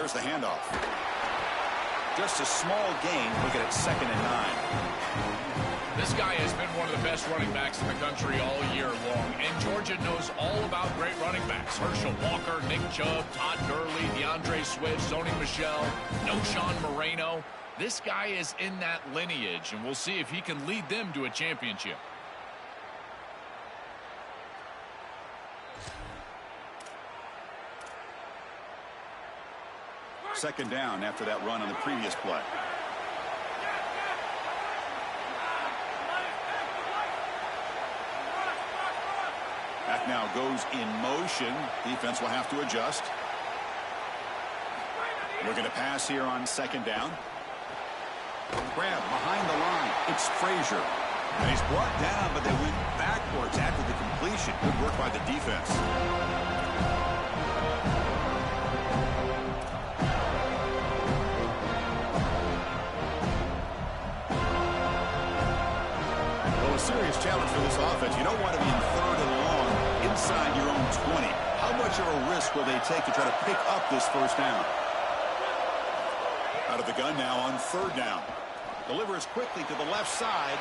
There's the handoff. Just a small gain. Look at it, 2nd and 9. This guy has been one of the best running backs in the country all year long, and Georgia knows all about great running backs. Herschel Walker, Nick Chubb, Todd Gurley, DeAndre Swift, Sony Michel, Noshawn Moreno. This guy is in that lineage, and we'll see if he can lead them to a championship. Second down after that run on the previous play. Back now goes in motion. Defense will have to adjust. Looking to pass here on 2nd down. Grab behind the line. It's Frazier. And he's brought down, but they went backwards after the completion. Good work by the defense. Well, a serious challenge for this offense. You don't want to be in 3rd and long inside your own 20. How much of a risk will they take to try to pick up this 1st down? Out of the gun now on 3rd down. Delivers quickly to the left side.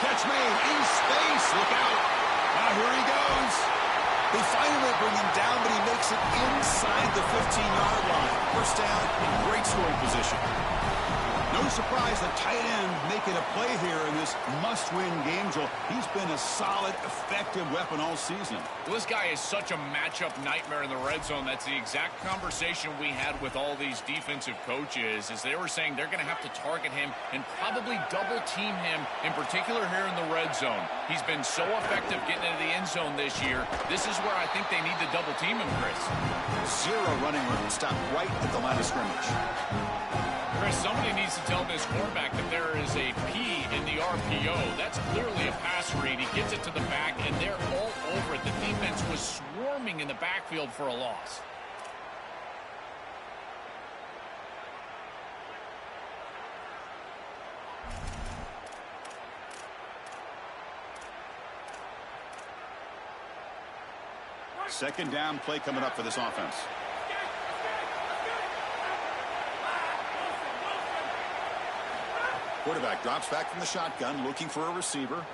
Catch made in space. Look out. Now here he goes. They finally bring him down, but he makes it inside the 15-yard line. 1st down in great scoring position. No surprise the tight end making a play here in this must-win game, Joel. He's been a solid, effective weapon all season. Well, this guy is such a matchup nightmare in the red zone. That's the exact conversation we had with all these defensive coaches, as they were saying they're going to have to target him and probably double-team him, in particular here in the red zone. He's been so effective getting into the end zone this year. This is where I think they need to double-team him, Chris. 0 running room. Stop right at the line of scrimmage. Chris, somebody needs to tell this quarterback that there is a P in the RPO. That's clearly a pass read. He gets it to the back, and they're all over it. The defense was swarming in the backfield for a loss. Second down play coming up for this offense. Quarterback drops back from the shotgun, looking for a receiver.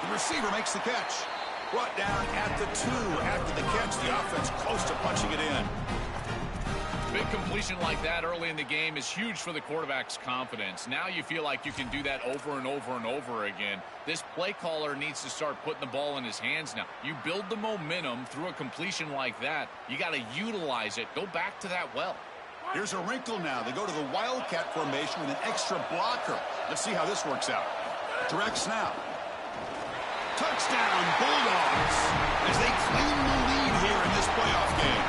The receiver makes the catch. Brought down at the 2 after the catch. The offense close to punching it in. Big completion like that early in the game is huge for the quarterback's confidence. Now you feel like you can do that over and over and over again. This play caller needs to start putting the ball in his hands now. You build the momentum through a completion like that. You got to utilize it. Go back to that well. Here's a wrinkle now. They go to the Wildcat formation with an extra blocker. Let's see how this works out. Direct snap. Touchdown, Bulldogs, as they claim the lead here in this playoff game.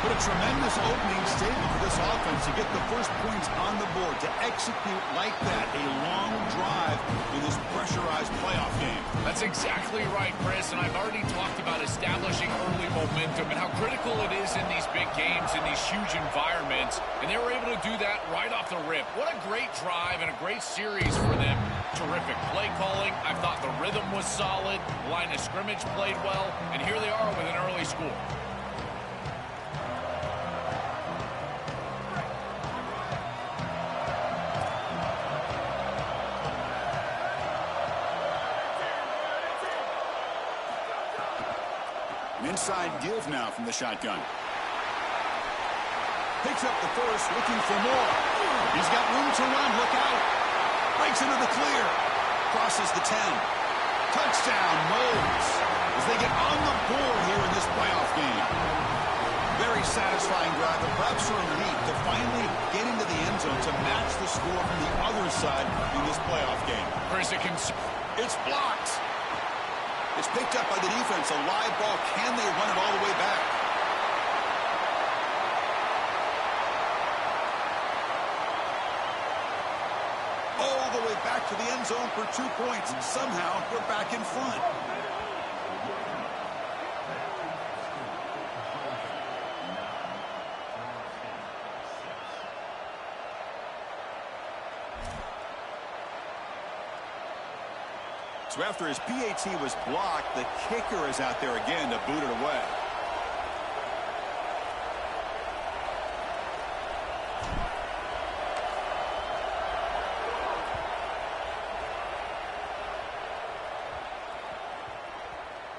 But a tremendous opening statement for this offense to get the first points on the board, to execute like that, a long drive in this pressurized playoff game. That's exactly right, Chris, and I've already talked about establishing early momentum and how critical it is in these big games, in these huge environments, and they were able to do that right off the rip. What a great drive and a great series for them. Terrific play calling. I thought the rhythm was solid, the line of scrimmage played well, and here they are with an early score. Inside give now from the shotgun. Picks up the first, looking for more. He's got room to run. Look out. Breaks into the clear. Crosses the 10. Touchdown, Moles, as they get on the board here in this playoff game. Very satisfying drive, but perhaps a relief to finally get into the end zone to match the score from the other side in this playoff game. Chris, it's blocked. It's picked up by the defense. A live ball. Can they run it all the way back? All the way back to the end zone for 2 points. And somehow we're back in front. So after his PAT was blocked, the kicker is out there again to boot it away.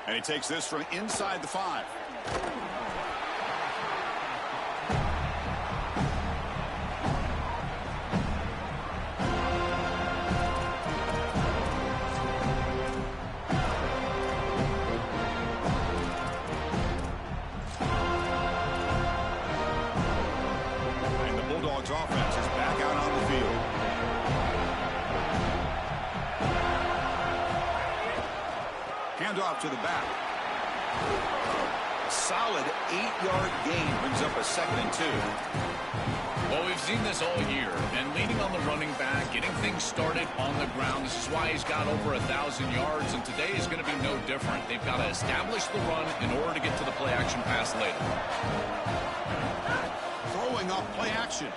And he takes this from inside the 5. And the Bulldogs offense is back out on the field. Handoff to the back. A solid 8-yard gain brings up a 2nd and 2. Well, we've seen this all year, and leaning on the running back, getting things started on the ground. This is why he's got over 1,000 yards, and today is going to be no different. They've got to establish the run in order to get to the play-action pass later. Throwing off play action.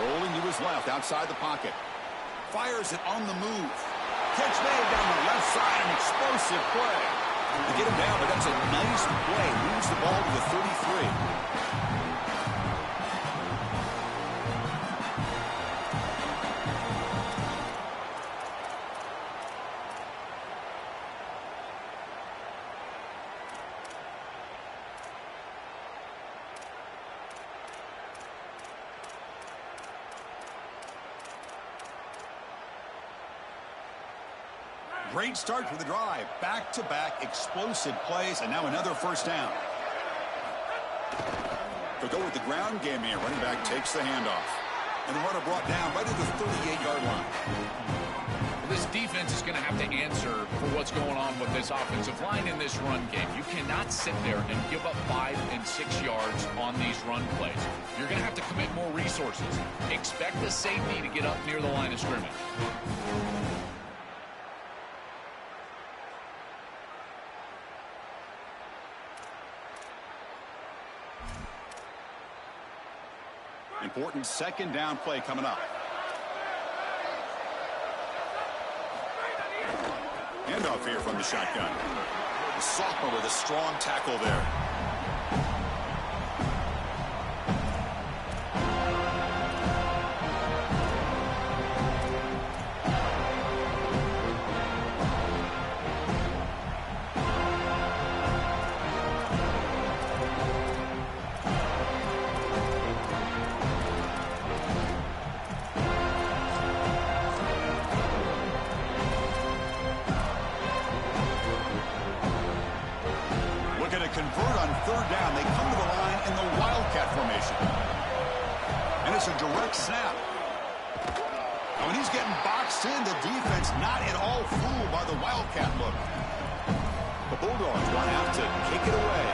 Rolling to his left outside the pocket. Fires it on the move. Catch made down the left side, an explosive play. They get him down, but that's a nice play. Moves the ball to the 33. Great start for the drive. Back-to-back explosive plays, and now another first down. They'll go with the ground game here. Running back takes the handoff. And the runner brought down right at the 38-yard line. This defense is going to have to answer for what's going on with this offensive line in this run game. You cannot sit there and give up 5 and 6 yards on these run plays. You're going to have to commit more resources. Expect the safety to get up near the line of scrimmage. Important 2nd down play coming up. Handoff here from the shotgun. The sophomore with a strong tackle there. Convert on 3rd down. They come to the line in the Wildcat formation. And it's a direct snap. And when he's getting boxed in, the defense not at all fooled by the Wildcat look. The Bulldogs will have to kick it away.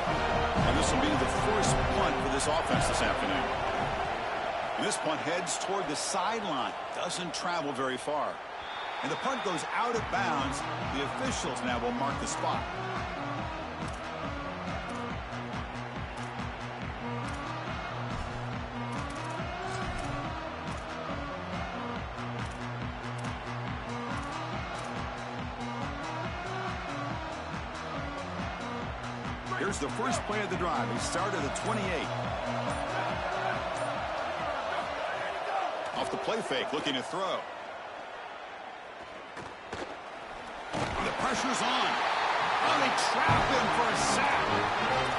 And this will be the first punt for this offense this afternoon. And this punt heads toward the sideline. Doesn't travel very far. And the punt goes out of bounds. The officials now will mark the spot. Here's the first play of the drive. He started at 28. Off the play fake, looking to throw. The pressure's on. Oh, they trap him for a sack.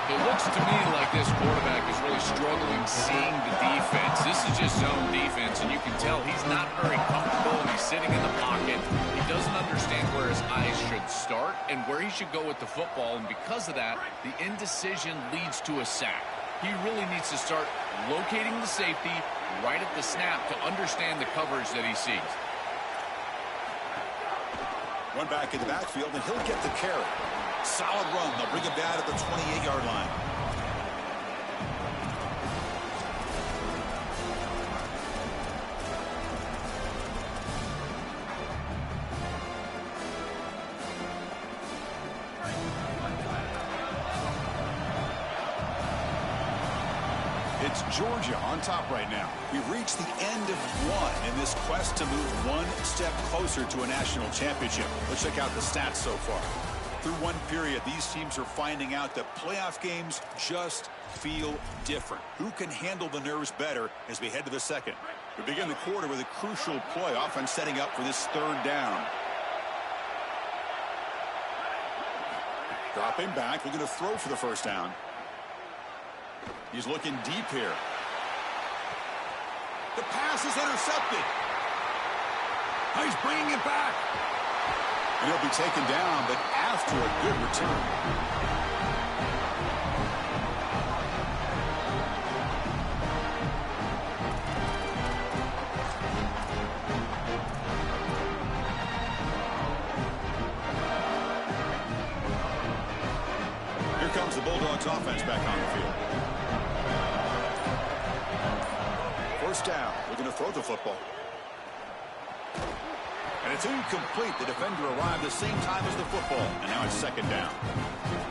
It looks to me like this quarterback is really struggling seeing the defense. This is just zone defense, and you can tell he's not very comfortable, and he's sitting in the pocket. He doesn't understand where his eyes should start and where he should go with the football, and because of that, the indecision leads to a sack. He really needs to start locating the safety right at the snap to understand the coverage that he sees. One back in the backfield, and he'll get the carry. Solid run. They'll bring him down at the 28-yard line. It's Georgia on top right now. We've reached the end of one in this quest to move one step closer to a national championship. Let's check out the stats so far. Through one period, these teams are finding out that playoff games just feel different. Who can handle the nerves better as we head to the second? We begin the quarter with a crucial play, offense setting up for this 3rd down. Dropping back, looking to throw for the first down. He's looking deep here. The pass is intercepted. He's bringing it back. And he'll be taken down, but after a good return. Here comes the Bulldogs offense back on the field. First down, looking to throw the football. And it's incomplete. The defender arrived the same time as the football, and now it's second down.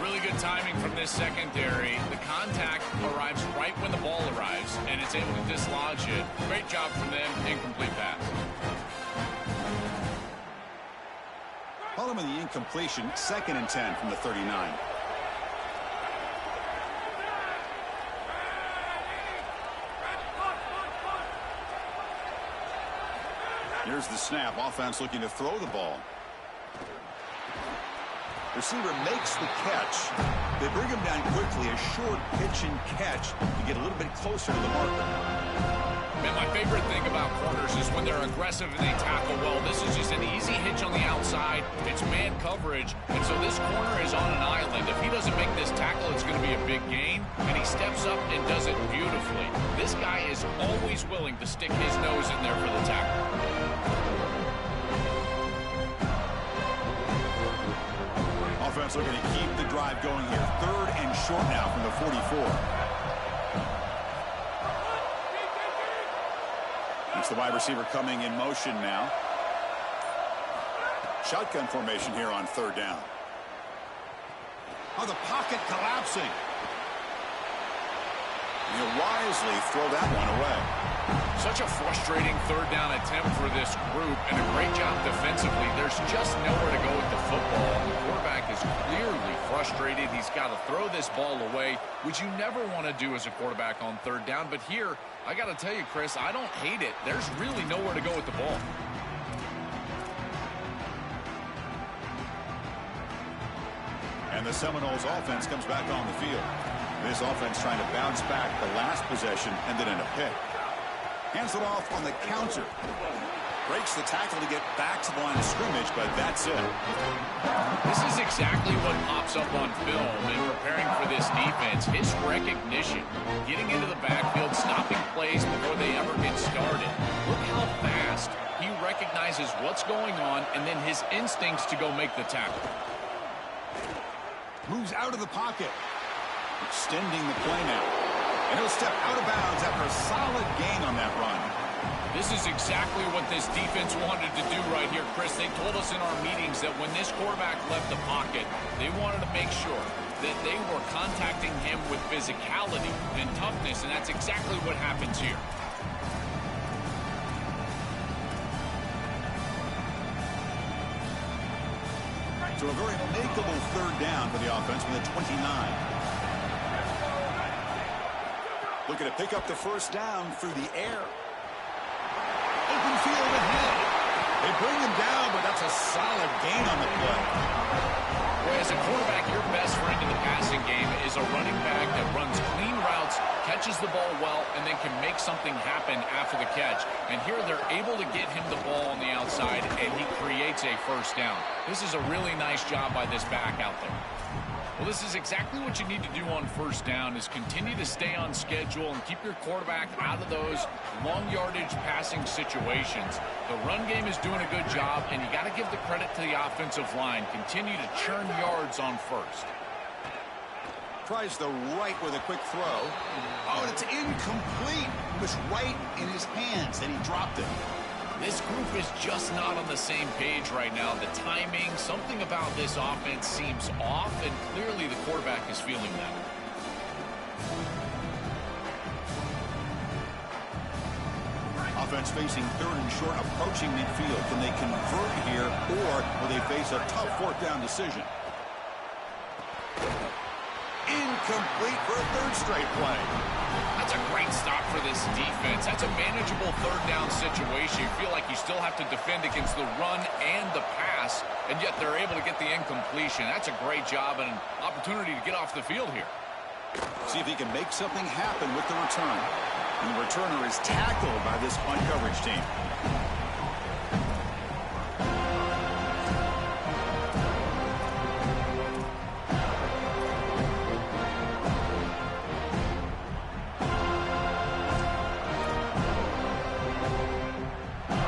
Really good timing from this secondary. The contact arrives right when the ball arrives, and it's able to dislodge it. Great job from them. Incomplete pass. Following the incompletion, 2nd and 10 from the 39. Here's the snap. Offense looking to throw the ball. Receiver makes the catch. They bring him down quickly. A short pitch and catch to get a little bit closer to the marker. Man, my favorite thing about corners is when they're aggressive and they tackle well. This is just an easy hitch on the outside. It's man coverage. And so this corner is on an island. If he doesn't make this tackle, it's going to be a big gain. And he steps up and does it beautifully. This guy is always willing to stick his nose in there for the tackle. Offense looking to keep the drive going here. 3rd and short now from the 44. It's the wide receiver coming in motion now. Shotgun formation here on 3rd down. Oh, the pocket collapsing. He'll wisely throw that one away. Such a frustrating 3rd down attempt for this group, and a great job defensively. There's just nowhere to go with the football. The quarterback is clearly frustrated. He's got to throw this ball away, which you never want to do as a quarterback on 3rd down. But here, I got to tell you, Chris, I don't hate it. There's really nowhere to go with the ball. And the Seminoles offense comes back on the field. This offense trying to bounce back the last possession, ended in a pick. Hands it off on the counter. Breaks the tackle to get back to the line of scrimmage, but that's it. This is exactly what pops up on film in preparing for this defense. His recognition, getting into the backfield, stopping plays before they ever get started. Look how fast he recognizes what's going on and then his instincts to go make the tackle. Moves out of the pocket. Extending the play now. And he'll step out of bounds after a solid gain on that run. This is exactly what this defense wanted to do right here, Chris. They told us in our meetings that when this quarterback left the pocket, they wanted to make sure that they were contacting him with physicality and toughness, and that's exactly what happens here. So a very makeable 3rd down for the offense with a 29. Looking to pick up the first down through the air. Open field ahead. They bring him down, but that's a solid gain on the play. Well, as a quarterback, your best friend in the passing game is a running back that runs clean routes, catches the ball well, and then can make something happen after the catch. And here they're able to get him the ball on the outside, and he creates a first down. This is a really nice job by this back out there. Well, this is exactly what you need to do on first down is continue to stay on schedule and keep your quarterback out of those long yardage passing situations. The run game is doing a good job, and you got to give the credit to the offensive line. Continue to churn yards on first. Tries the right with a quick throw. Oh, and it's incomplete. It was right in his hands, and he dropped it. This group is just not on the same page right now. The timing, something about this offense seems off, and clearly the quarterback is feeling that. Offense facing 3rd and short, approaching midfield. Can they convert here, or will they face a tough 4th down decision? incomplete for a third straight play. That's a great stop for this defense. That's a manageable third down situation. You feel like you still have to defend against the run and the pass, and yet they're able to get the incompletion. That's a great job and an opportunity to get off the field here. See if he can make something happen with the return. And the returner is tackled by this punt coverage team.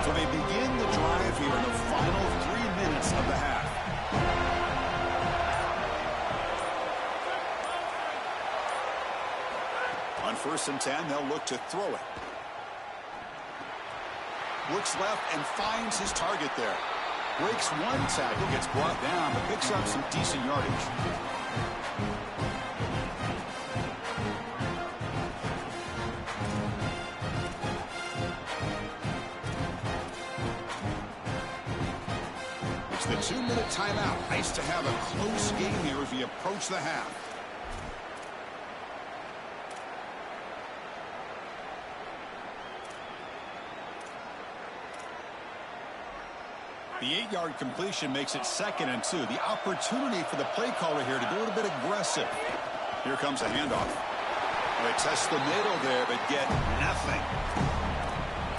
So they begin the drive here in the final 3 minutes of the half. On 1st and 10, they'll look to throw it. Looks left and finds his target there. Breaks one tackle, gets brought down, but picks up some decent yardage. It's the 2-minute timeout. Nice to have a close game here as we approach the half. The 8-yard completion makes it 2nd and 2. The opportunity for the play caller here to go a little bit aggressive. Here comes a handoff. They test the middle there, but get nothing.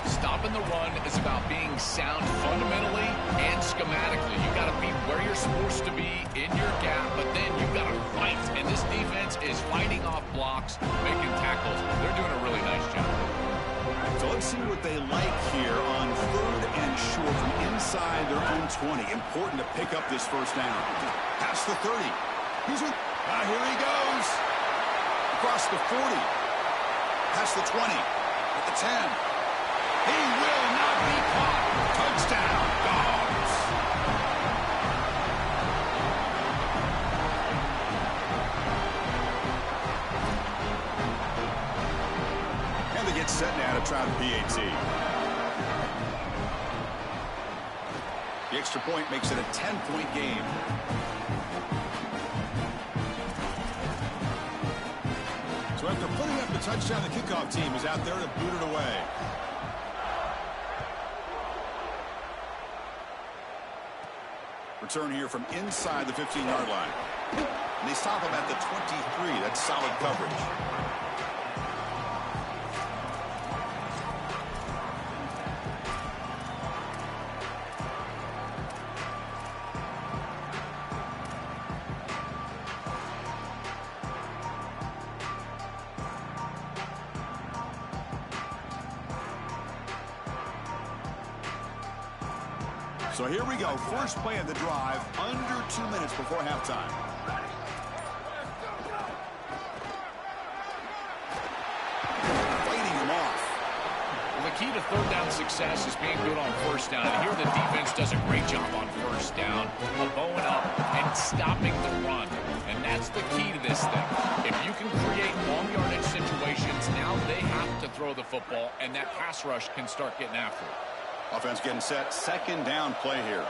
Stopping the run is about being sound fundamentally and schematically. You got to be where you're supposed to be in your gap, but then you've got to fight. And this defense is fighting off blocks, making tackles. They're doing a really nice job. So let's see what they like here on 3rd and short from inside their own 20. Important to pick up this first down. Past the 30. Here he goes. Across the 40. Past the 20. At the 10. He will not be caught. Touchdown, Dogs. And they get set now to try the PAT. The extra point makes it a 10-point game. So after putting up the touchdown, the kickoff team is out there to boot it away. Return here from inside the 15-yard line. And they stop him at the 23. That's solid coverage. So here we go. First play of the drive, under 2 minutes before halftime. Fighting him off. Well, the key to third down success is being good on first down. And here the defense does a great job on first down, bowing up and stopping the run. And that's the key to this thing. If you can create long yardage situations, now they have to throw the football, and that pass rush can start getting after it. Offense getting set. 2nd down play here.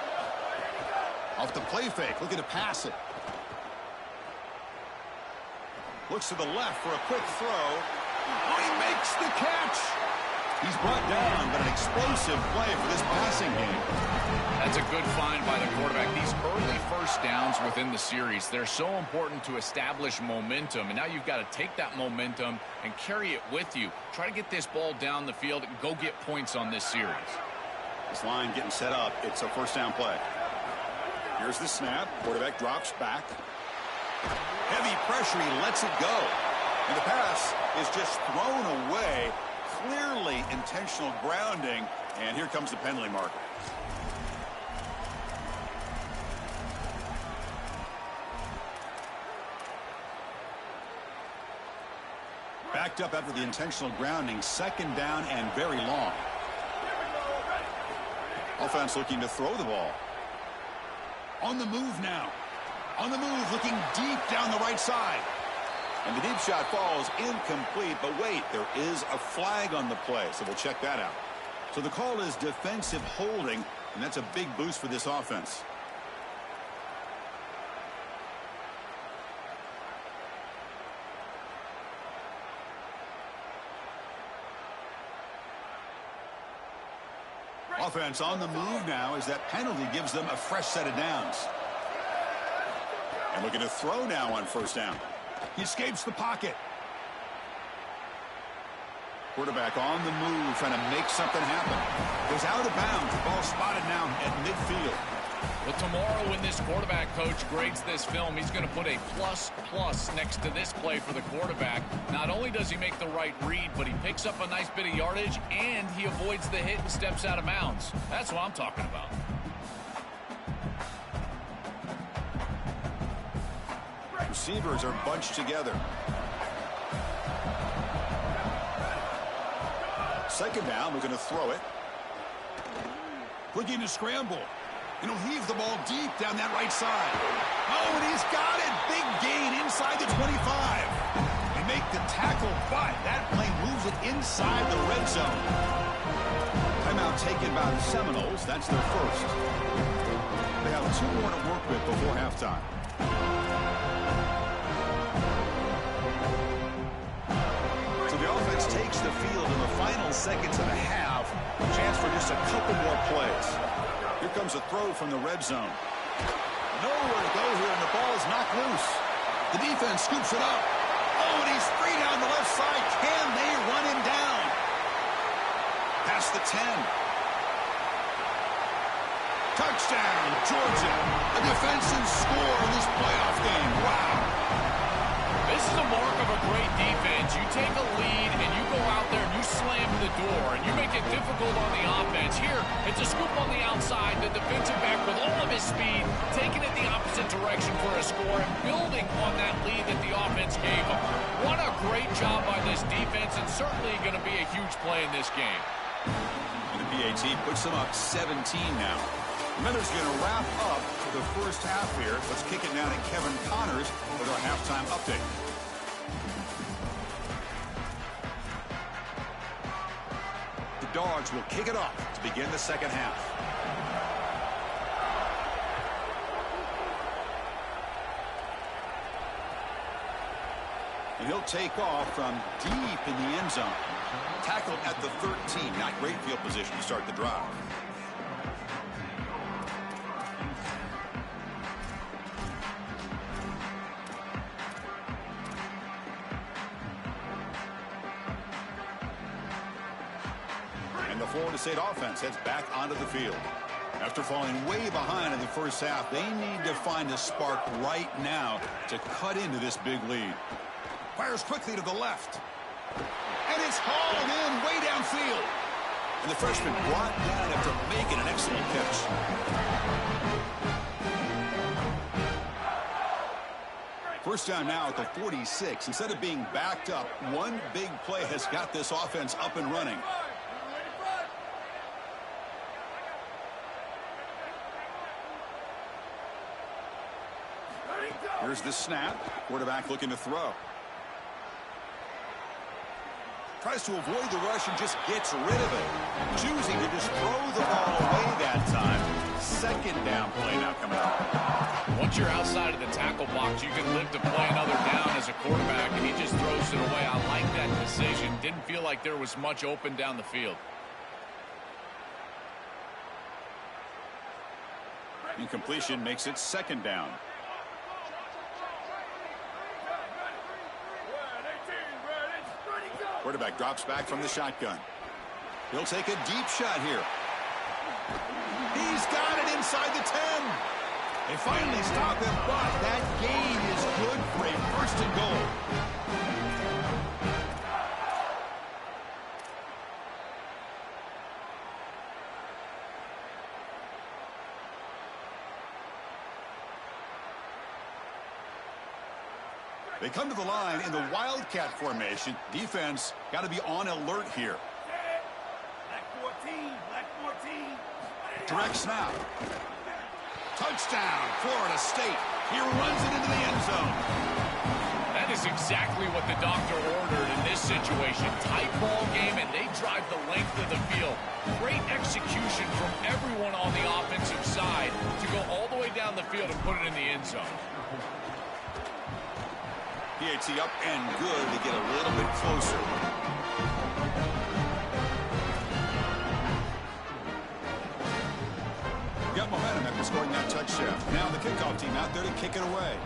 Off the play fake. Looking to pass it. Looks to the left for a quick throw. Oh, he makes the catch. He's brought down, but an explosive play for this passing game. That's a good find by the quarterback. These early first downs within the series, they're so important to establish momentum. And now you've got to take that momentum and carry it with you. Try to get this ball down the field and go get points on this series. This line getting set up. It's a first down play. Here's the snap. Quarterback drops back. Heavy pressure. He lets it go. And the pass is just thrown away. Clearly intentional grounding. And here comes the penalty marker. Backed up after the intentional grounding. 2nd down and very long. Offense looking to throw the ball. On the move now. On the move, looking deep down the right side. And the deep shot falls incomplete. But wait, there is a flag on the play, so we'll check that out. So the call is defensive holding, and that's a big boost for this offense. Offense on the move now as that penalty gives them a fresh set of downs. And looking to throw now on first down. He escapes the pocket. Quarterback on the move, trying to make something happen. Goes out of bounds. The ball spotted now at midfield. Well, tomorrow when this quarterback coach grades this film, he's going to put a plus next to this play for the quarterback. Not only does he make the right read, but he picks up a nice bit of yardage, and he avoids the hit and steps out of bounds. That's what I'm talking about. Receivers are bunched together. Second down, we're going to throw it. Looking to scramble. And he'll heave the ball deep down that right side. Oh, and he's got it. Big gain inside the 25. They make the tackle, but that play moves it inside the red zone. Timeout taken by the Seminoles. That's their first. They have 2 more to work with before halftime. So the offense takes the field in the final seconds of the half. Chance for just a couple more plays. Here comes a throw from the red zone. Nowhere to go here, and the ball is knocked loose. The defense scoops it up. Oh, and he's free down the left side. Can they run him down? Past the 10. Touchdown, Georgia. A defensive score in this playoff game. Wow. This is a mark of a great defense. You take a lead, and you go out there and you slam the door, and you make it difficult on the offense. Here, it's a scoop on the outside. The defensive back with all of his speed, taking it the opposite direction for a score and building on that lead that the offense gave him. What a great job by this defense, and certainly going to be a huge play in this game. And the PAT puts them up 17 now. Miller's going to wrap up the first half here. Let's kick it now to Kevin Connors with our halftime update. The Dogs will kick it off to begin the second half. And he'll take off from deep in the end zone. Tackled at the 13. Not great field position to start the drive. And the Florida State offense heads back onto the field. After falling way behind in the first half, they need to find a spark right now to cut into this big lead. Fires quickly to the left. And it's hauled in way downfield. And the freshman brought down after making an excellent catch. First down now at the 46. Instead of being backed up, one big play has got this offense up and running. Here's the snap. Quarterback looking to throw. Tries to avoid the rush and just gets rid of it. Choosing to just throw the ball away that time. Second down play now coming up. Once you're outside of the tackle box, you can live to play another down as a quarterback, and he just throws it away. I like that decision. Didn't feel like there was much open down the field. Incompletion makes it second down. Quarterback drops back from the shotgun. He'll take a deep shot here. He's got it inside the 10. They finally stop him, but that gain is good for a first and goal. They come to the line in the Wildcat formation. Defense got to be on alert here. Black 14. Direct snap. Touchdown, Florida State. He runs it into the end zone. That is exactly what the doctor ordered in this situation. Tight ball game, and they drive the length of the field. Great execution from everyone on the offensive side to go all the way down the field and put it in the end zone. PAT up and good to get a little bit closer. scoring that touchdown. Now the kickoff team out there to kick it away.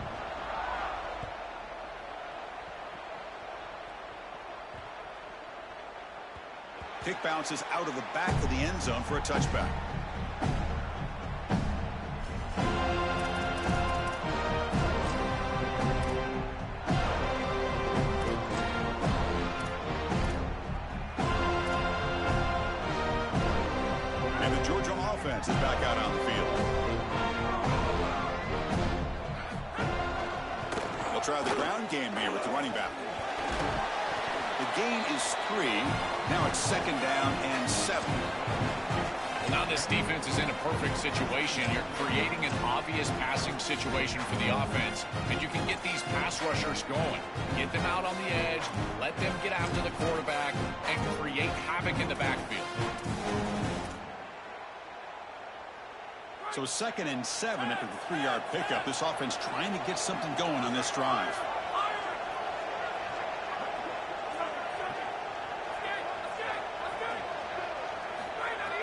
Kick bounces out of the back of the end zone for a touchback. And the Georgia offense is back out on the field. They'll try the ground game here with the running back. The gain is 3. Now it's 2nd down and 7. Well, now this defense is in a perfect situation. You're creating an obvious passing situation for the offense, and you can get these pass rushers going. Get them out on the edge, let them get after the quarterback, and create havoc in the backfield. So 2nd and 7 after the 3-yard pickup. This offense trying to get something going on this drive.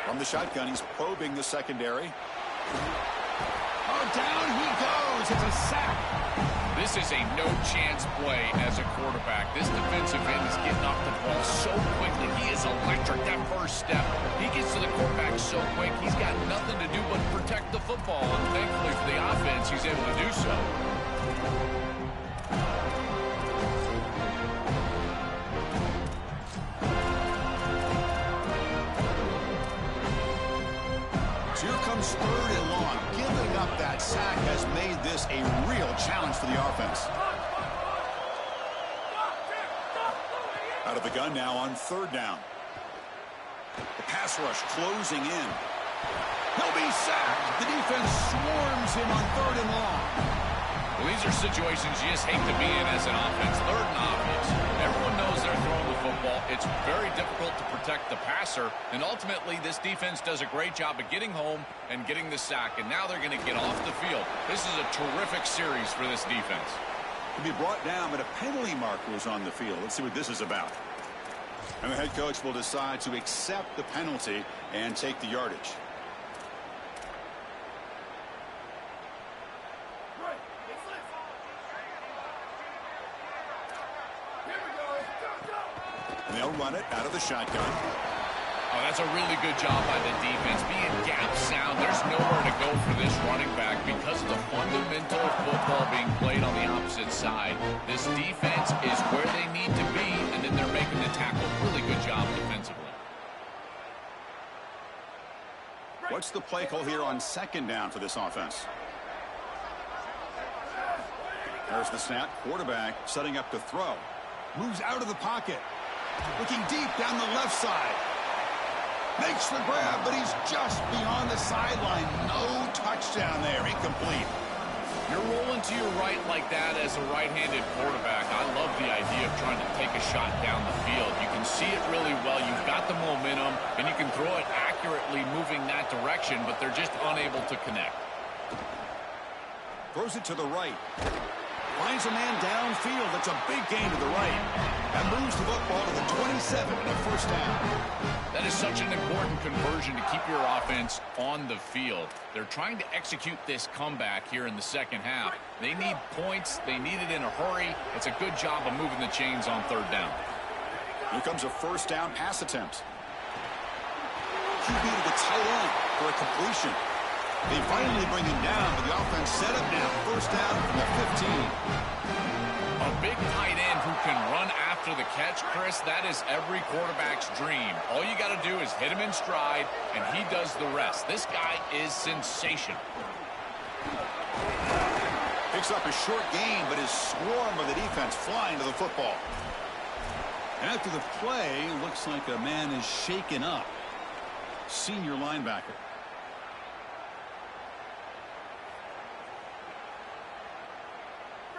From the shotgun, he's probing the secondary. Oh, down he goes. It's a sack. This is a no-chance play as a quarterback. This defensive end is getting off the ball so quickly. He is electric. That first step, he gets to the quarterback so quick, he's got nothing to do but protect the football. And thankfully for the offense, he's able to do so. Here comes 3rd and long. Giving up that sack has made this a real challenge for the offense. Out of the gun now on 3rd down. The pass rush closing in. He'll be sacked. The defense swarms him on 3rd and long. Well, these are situations you just hate to be in as an offense. 3rd and obvious. Everyone knows they're throwing the football. It's very difficult to protect the passer. And ultimately, this defense does a great job of getting home and getting the sack. And now they're going to get off the field. This is a terrific series for this defense. To be brought down, but a penalty marker was on the field. Let's see what this is about. And the head coach will decide to accept the penalty and take the yardage. And they'll run it out of the shotgun. Oh, that's a really good job by the defense. Being gap sound, there's nowhere to go for this running back because of the fundamental football being played on the opposite side. This defense is where they need to be, and then they're making the tackle. Really good job defensively. What's the play call here on 2nd down for this offense? There's the snap. Quarterback setting up to throw. Moves out of the pocket. Looking deep down the left side. Makes the grab, but he's just beyond the sideline. No touchdown there. Incomplete. You're rolling to your right like that as a right-handed quarterback. I love the idea of trying to take a shot down the field. You can see it really well. You've got the momentum, and you can throw it accurately moving that direction, but they're just unable to connect. Throws it to the right. Finds a man downfield. That's a big gain to the right. That moves the football to the 27 and a 1st down. That is such an important conversion to keep your offense on the field. They're trying to execute this comeback here in the 2nd half. They need points. They need it in a hurry. It's a good job of moving the chains on 3rd down. Here comes a 1st down pass attempt. QB to the tight end for a completion. They finally bring him down, but the offense set up now. 1st down from the 15. A big tight end who can run after the catch, Chris, that is every quarterback's dream. All you got to do is hit him in stride, and he does the rest. This guy is sensational. Picks up a short gain, but his swarm of the defense flying to the football. After the play, looks like a man is shaken up. Senior linebacker.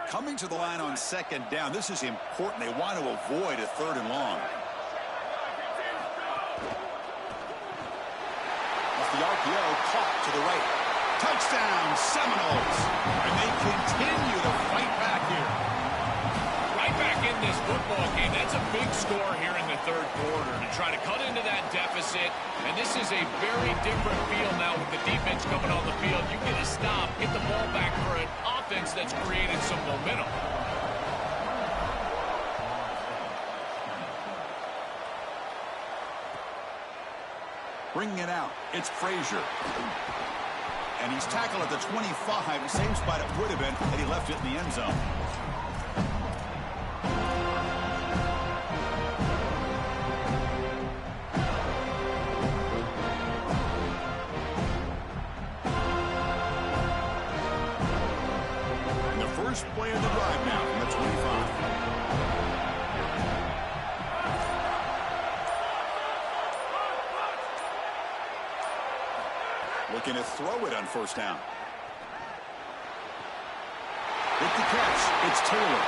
Coming to the line on 2nd down. This is important. They want to avoid a 3rd and long. Off the RPO, caught to the right. Touchdown, Seminoles. And they continue to fight back here. Right back in this football game. That's a big score here in the third quarter to try to cut into that deficit. And this is a very different feel now with the defense coming on the field. You get a stop, get the ball back for an offense that's created some momentum. Bringing it out, it's Frazier. And he's tackled at the 25, same spot it would have been had he left it in the end zone. And the first play of the drive now from the 25. Looking to throw it on first down. With the catch, it's Taylor.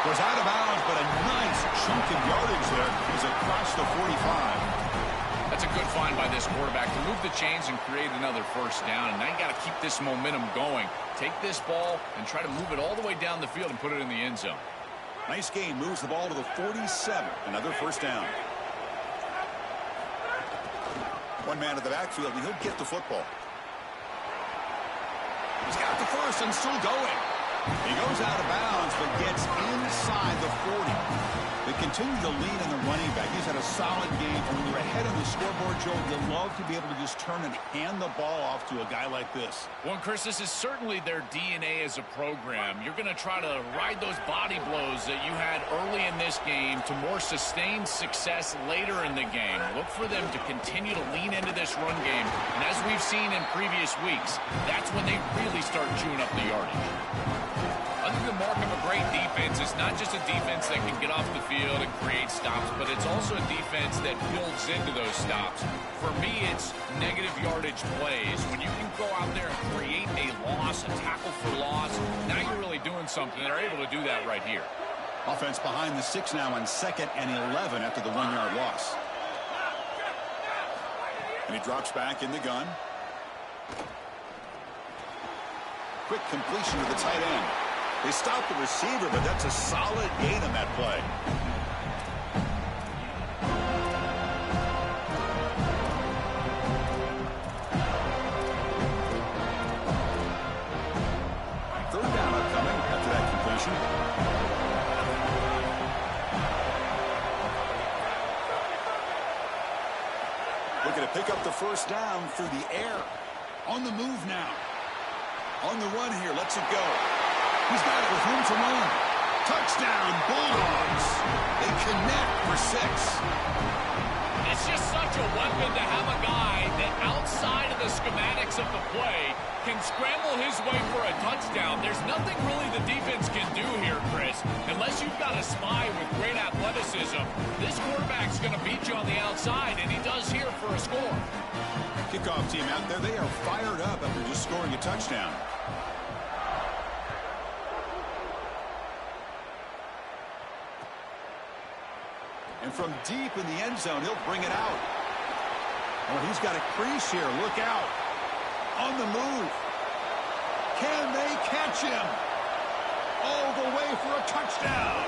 Goes out of bounds, but a nice chunk of yardage there is across the 45. That's a good find by this quarterback to move the chains and create another first down. And now you got to keep this momentum going. Take this ball and try to move it all the way down the field and put it in the end zone. Nice game. Moves the ball to the 47. Another first down. One man at the backfield, and he'll get the football. He's got the first and still going. He goes out of bounds, but gets inside the 40. They continue to lean on the running back. He's had a solid game. And when you're ahead on the scoreboard, Joe, you love to be able to just turn and hand the ball off to a guy like this. Well, Chris, this is certainly their DNA as a program. You're going to try to ride those body blows that you had early in this game to more sustained success later in the game. Look for them to continue to lean into this run game. And as we've seen in previous weeks, that's when they really start chewing up the yardage. I think the mark of a great defense is not just a defense that can get off the field and create stops, but it's also a defense that builds into those stops. For me, it's negative yardage plays. When you can go out there and create a loss, a tackle for loss, now you're really doing something. They're able to do that right here. Offense behind the 6 now on 2nd and 11 after the 1-yard loss. And he drops back in the gun. Quick completion to the tight end. They stop the receiver, but that's a solid gain on that play. Third down upcoming after that completion. Looking to pick up the first down through the air. On the move now. On the run here, lets it go. He's got it with room to run. Touchdown, Bulldogs. They connect for 6. It's just such a weapon to have a guy that outside of the schematics of the play can scramble his way for a touchdown. There's nothing really the defense can do here, Chris. Unless you've got a spy with great athleticism, this quarterback's going to beat you on the outside, and he does here for a score. Kickoff team out there, they are fired up after just scoring a touchdown. And from deep in the end zone, he'll bring it out. Oh, he's got a crease here. Look out. On the move. Can they catch him? All the way for a touchdown.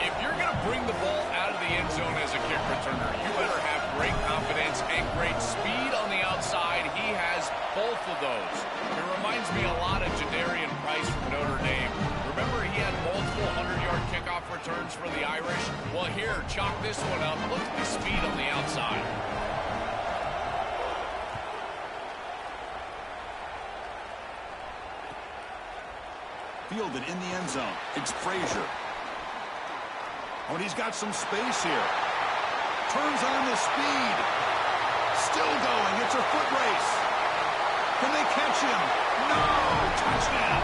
If you're going to bring the ball out of the end zone as a kick returner, you better have great confidence and great speed on the outside. He has both of those. It reminds me a lot of Jadarian Price from Notre Dame. Remember, he had multiple 100-yard kickoff returns for the Irish? Well, here, chalk this one up. Look at the speed on the outside. Fielded in the end zone. It's Frazier. Oh, and he's got some space here. Turns on the speed. Still going. It's a foot race. Can they catch him? No! Touchdown!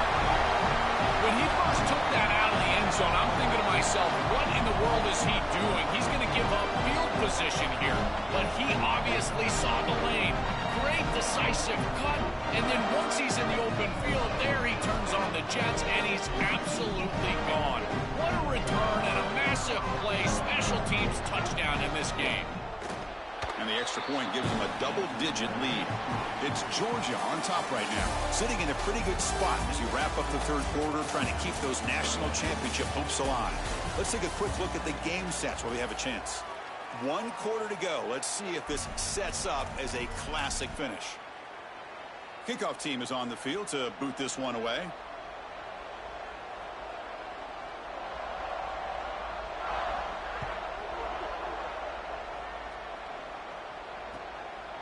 When he first took that out of the end zone, I'm thinking to myself, what in the world is he doing? He's going to give up field position here, but he obviously saw the lane. Great decisive cut, and then once he's in the open field, there he turns on the jets, and he's absolutely gone. What a return and a massive play, special teams touchdown in this game. And the extra point gives them a double-digit lead. It's Georgia on top right now, sitting in a pretty good spot as you wrap up the third quarter, trying to keep those national championship hopes alive. Let's take a quick look at the game stats while we have a chance. 1 quarter to go. Let's see if this sets up as a classic finish. Kickoff team is on the field to boot this one away.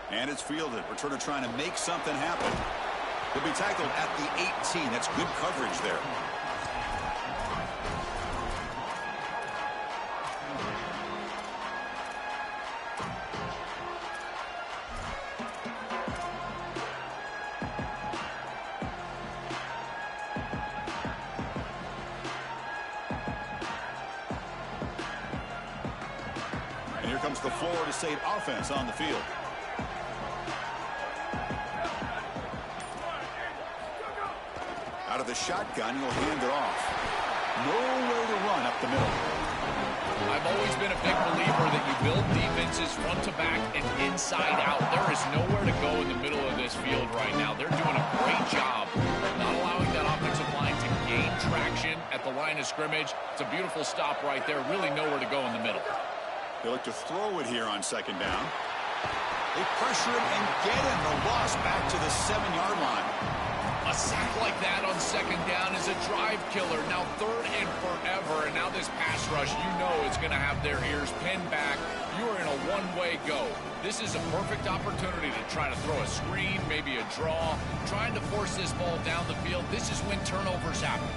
And it's fielded. Returner trying to make something happen. He'll be tackled at the 18. That's good coverage there. And here comes the Florida State offense on the field. Out of the shotgun, he'll hand it off. Nowhere to run up the middle. I've always been a big believer that you build defenses front to back and inside out. There is nowhere to go in the middle of this field right now. They're doing a great job of not allowing that offensive line to gain traction at the line of scrimmage. It's a beautiful stop right there. Really nowhere to go in the middle. They look to throw it here on second down. They pressure him and get him. The loss back to the 7-yard line. A sack like that on second down is a drive killer. Now third and forever, and now this pass rush, you know it's going to have their ears pinned back. You are in a one-way go. This is a perfect opportunity to try to throw a screen, maybe a draw, trying to force this ball down the field. This is when turnovers happen.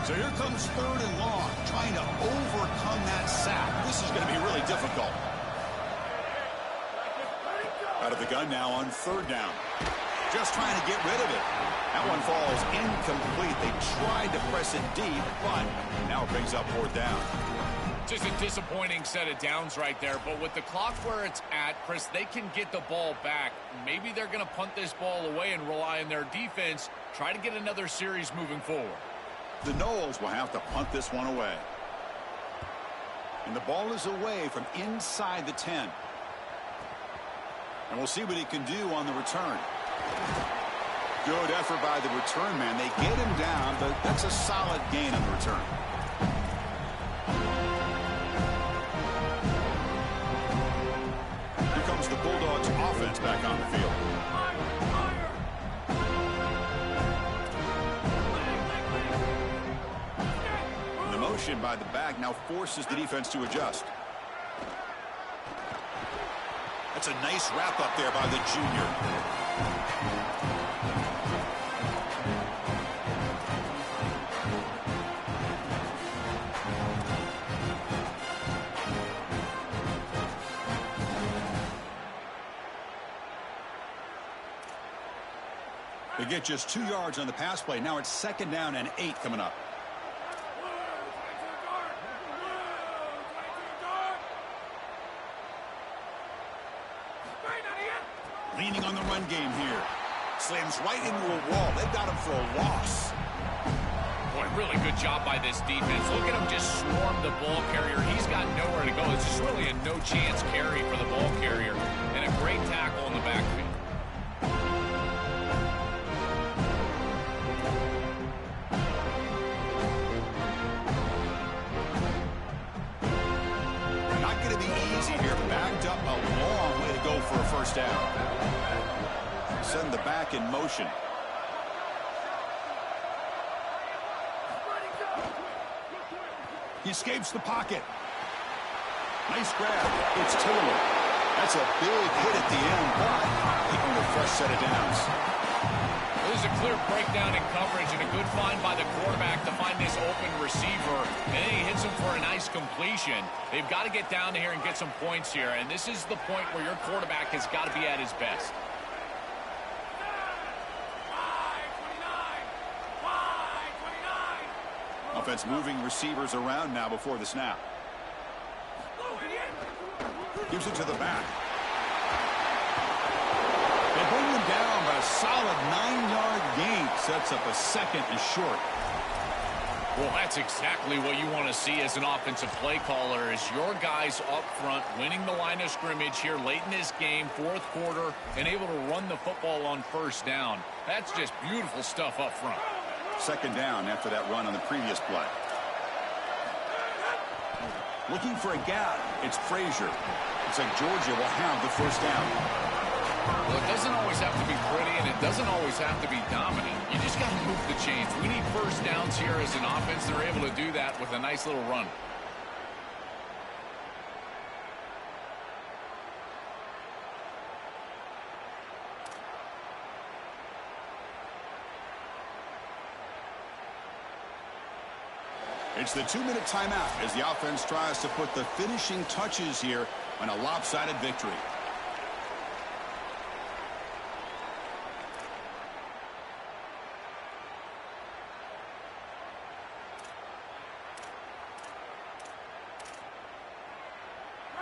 So here comes third and long, trying to overcome that sack. This is going to be really difficult. Out of the gun now on third down. Just trying to get rid of it. That one falls incomplete. They tried to press it deep, but now it brings up fourth down. Just a disappointing set of downs right there, but with the clock where it's at, Chris, they can get the ball back. Maybe they're going to punt this ball away and rely on their defense, try to get another series moving forward. The Noles will have to punt this one away. And the ball is away from inside the 10. And we'll see what he can do on the return. Good effort by the return man. They get him down, but that's a solid gain on the return. Here comes the Bulldogs offense back on the field. The motion by the back now forces the defense to adjust. That's a nice wrap up there by the junior. They get just 2 yards on the pass play. Now it's second down and 8 coming up. Leaning on the run game here. Slams right into a wall. They've got him for a loss. Boy, really good job by this defense. Look at him just swarm the ball carrier. He's got nowhere to go. It's just really a no-chance carry for the ball carrier. And a great tackle in the backfield. Not going to be easy here. Backed up a long way to go for a first down. Send the back in motion. He escapes the pocket. Nice grab. It's Taylor. That's a big hit at the end, but he earned a fresh set of downs. There's a clear breakdown in coverage and a good find by the quarterback to find this open receiver. And then he hits him for a nice completion. They've got to get down to here and get some points here. And this is the point where your quarterback has got to be at his best. Offense moving receivers around now before the snap. Gives it to the back. They bring him down by a solid 9-yard gain. Sets up a second and short. Well, that's exactly what you want to see as an offensive play caller, is your guys up front winning the line of scrimmage here late in this game, fourth quarter, and able to run the football on first down. That's just beautiful stuff up front. Second down after that run on the previous play. Looking for a gap. It's Frazier. Looks like Georgia will have the first down. Well, it doesn't always have to be pretty, and it doesn't always have to be dominant. You just got to move the chains. We need first downs here as an offense. They're able to do that with a nice little run. It's the 2-minute timeout as the offense tries to put the finishing touches here on a lopsided victory.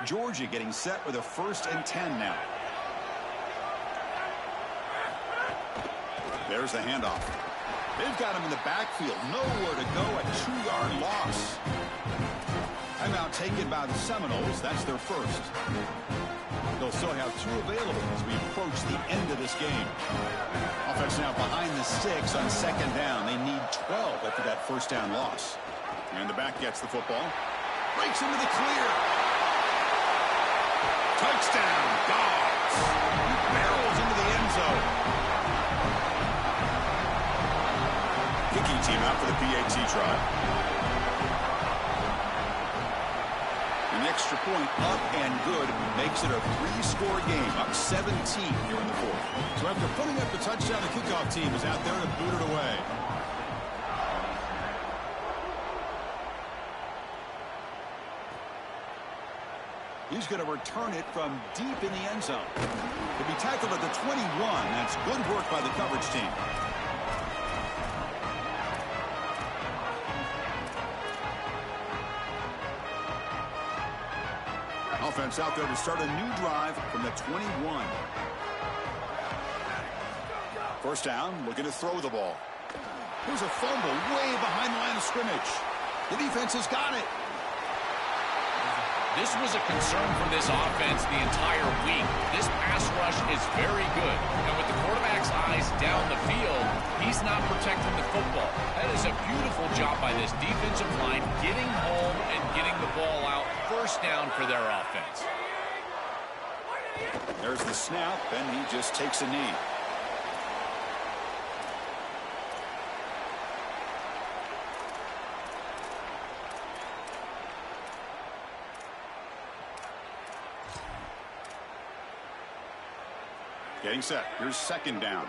Georgia getting set with a 1st and 10 now. There's the handoff. They've got him in the backfield. Nowhere to go. A 2-yard loss. Timeout taken by the Seminoles. That's their first. They'll still have 2 available as we approach the end of this game. Offense now behind the 6 on 2nd down. They need 12 after that first down loss. And the back gets the football. Breaks into the clear. Touchdown, Dogs. Barrels into the end zone. Kicking team out for the PAT try. An extra point up and good makes it a 3-score game, up 17 here in the 4th. So after putting up the touchdown, the kickoff team is out there to boot it away. He's going to return it from deep in the end zone. He'll be tackled at the 21. That's good work by the coverage team. Offense out there to start a new drive from the 21. First down, looking to throw the ball. Here's a fumble way behind the line of scrimmage. The defense has got it. This was a concern for this offense the entire week. This pass rush is very good. And with the quarterback's eyes down the field, he's not protecting the football. That is a beautiful job by this defensive line, getting home and getting the ball out. First down for their offense. There's the snap, and he just takes a knee. Getting set. Here's 2nd down.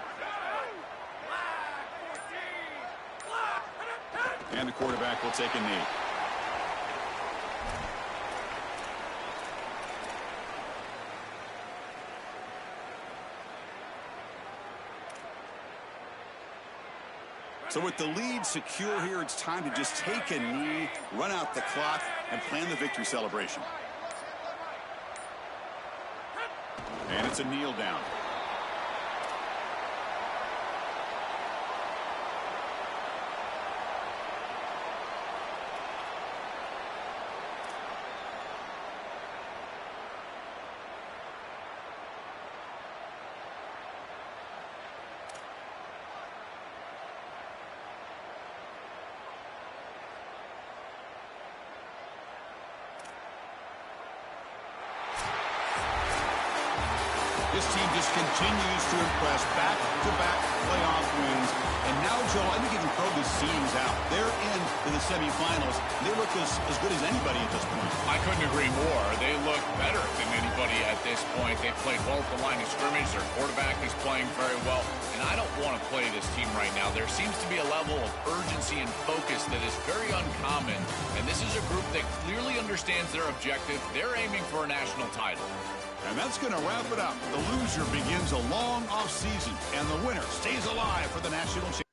And the quarterback will take a knee. So with the lead secure here, it's time to just take a knee, run out the clock, and plan the victory celebration. And it's a kneel down. This team just continues to impress, back-to-back playoff wins. And now, Joe, I think you can throw the seams out. They're into the semifinals. They look as good as anybody at this point. I couldn't agree more. They look better than anybody at this point. They played well at the line of scrimmage. Their quarterback is playing very well. And I don't want to play this team right now. There seems to be a level of urgency and focus that is very uncommon. And this is a group that clearly understands their objective. They're aiming for a national title. And that's going to wrap it up. The loser begins a long offseason, and the winner stays alive for the national championship.